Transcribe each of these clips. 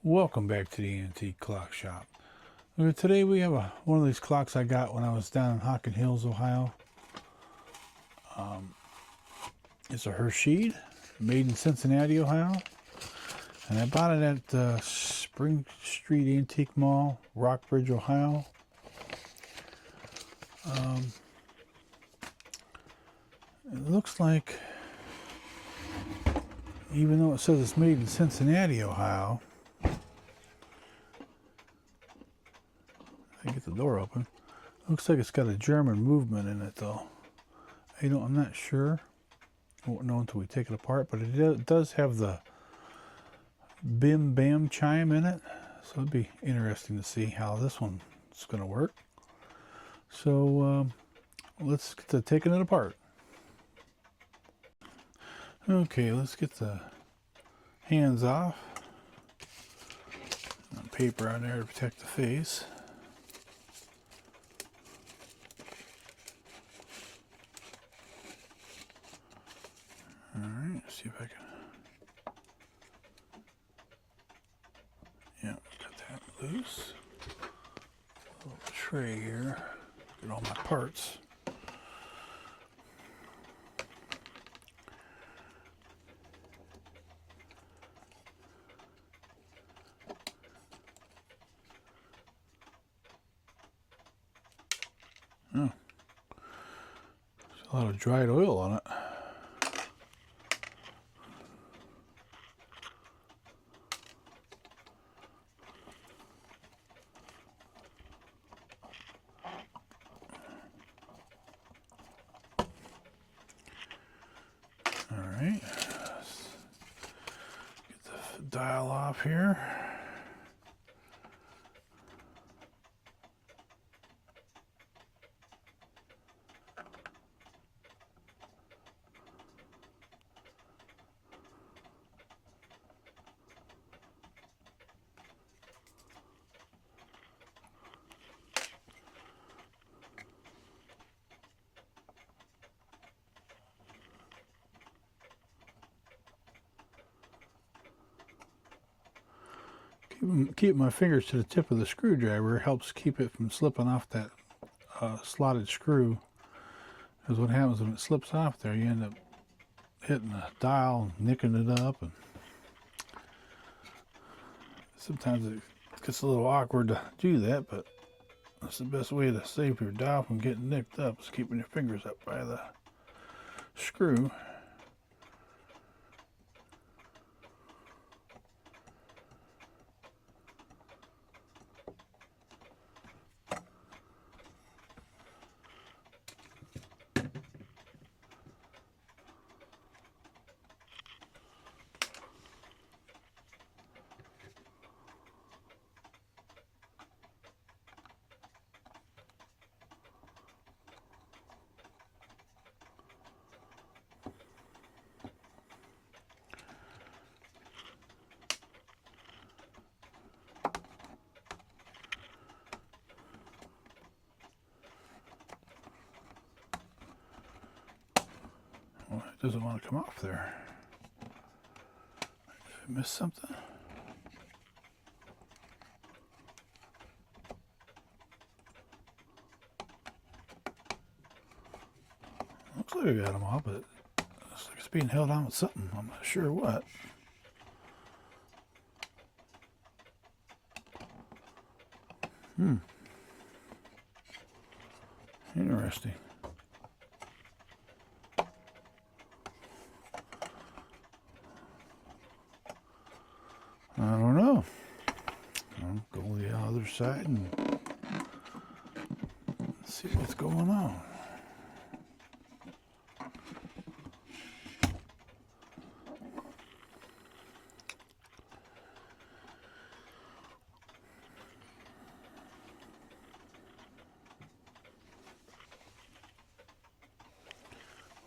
Welcome back to the Antique Clock Shop. Today we have one of these clocks I got when I was down in Hockin Hills, Ohio. It's a Herschede, made in Cincinnati, Ohio. And I bought it at Spring Street Antique Mall, Rockbridge, Ohio. It looks like, even though it says it's made in Cincinnati, Ohio, I get the door open. Looks like it's got a German movement in it, though. I'm not sure. I won't know until we take it apart, but it does have the bim bam chime in it, so it'd be interesting to see how this one's going to work. So let's get to taking it apart. Okay, let's get the hands off. Paper on there to protect the face. Alright, let's see if I can. Yeah, got that loose. A little tray here. Get all my parts. Oh, there's a lot of dried oil on it. Alright, let's get the dial off here. Keep my fingers to the tip of the screwdriver. It helps keep it from slipping off that slotted screw. Because what happens when it slips off there, you end up hitting the dial, nicking it up, and sometimes it gets a little awkward to do that, but that's the best way to save your dial from getting nicked up, is keeping your fingers up by the screw. Well, it doesn't want to come off there. Did I miss something? Looks like I got them off, but it looks like it's being held on with something. I'm not sure what. Interesting. I don't know. I'll go to the other side and see what's going on.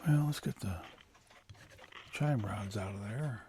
Well, let's get the chime rods out of there.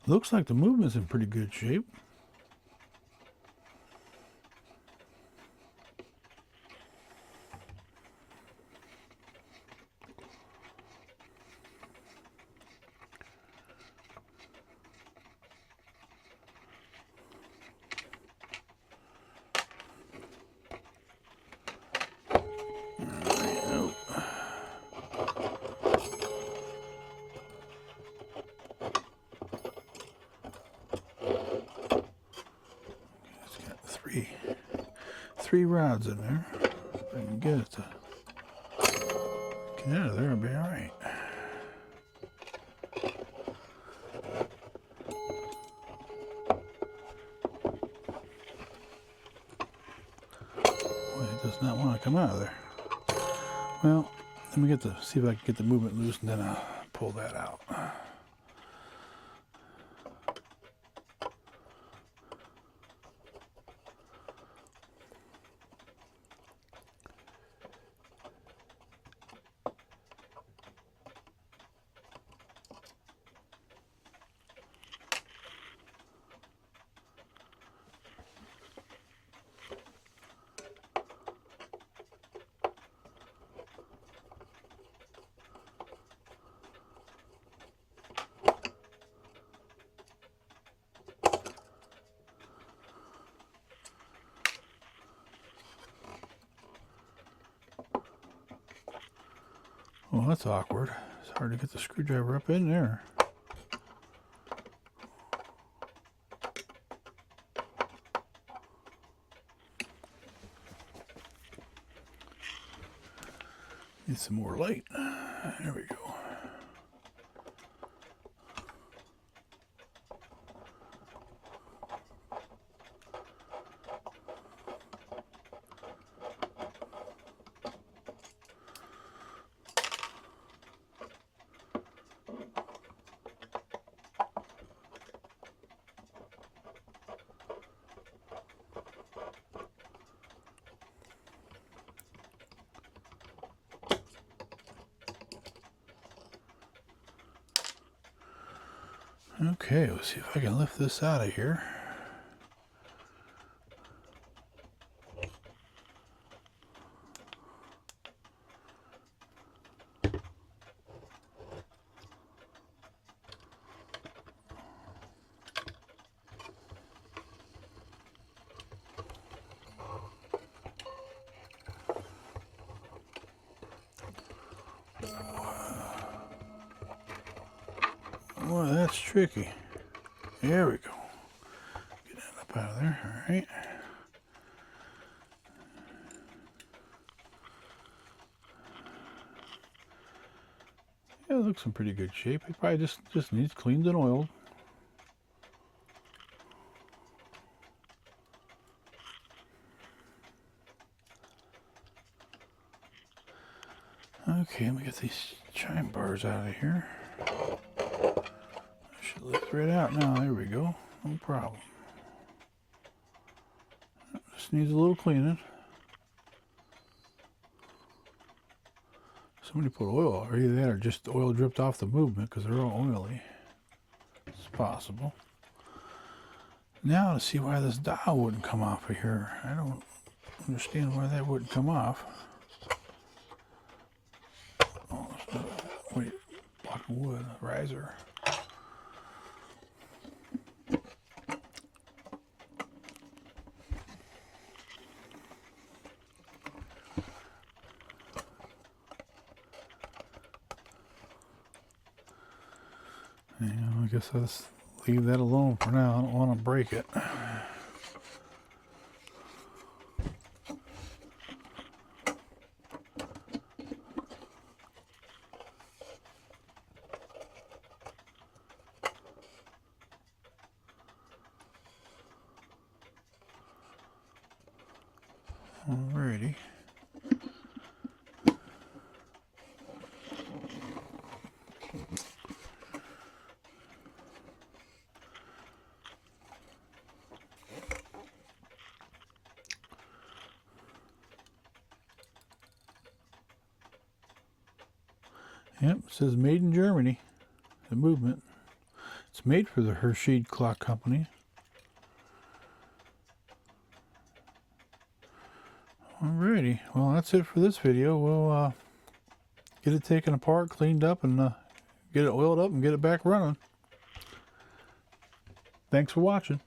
Looks like the movement's in pretty good shape. Three rods in there. If I can get it to get out of there, it'll be all right. Boy, it does not want to come out of there. Well, let me see if I can get the movement loose, and then I'll pull that out. Well, that's awkward. It's hard to get the screwdriver up in there. Need some more light. There we go. Okay, let's see if I can lift this out of here. Well, that's tricky. There we go. Get that up out of there. All right. Yeah, it looks in pretty good shape. It probably just needs cleaned and oiled. Okay, let me get these chime bars out of here. I should lift right out now. There we go. No problem. Just needs a little cleaning. Somebody put oil, or either that or just oil dripped off the movement because they're all oily. It's possible. Now to see why this dial wouldn't come off of here. I don't understand why that wouldn't come off. Oh, wait, block of wood, riser. I guess I'll just leave that alone for now. I don't want to break it. Alrighty. Yep, it says made in Germany. The movement. It's made for the Herschede clock company. Alrighty, well that's it for this video. We'll get it taken apart, cleaned up, and get it oiled up and get it back running. Thanks for watching.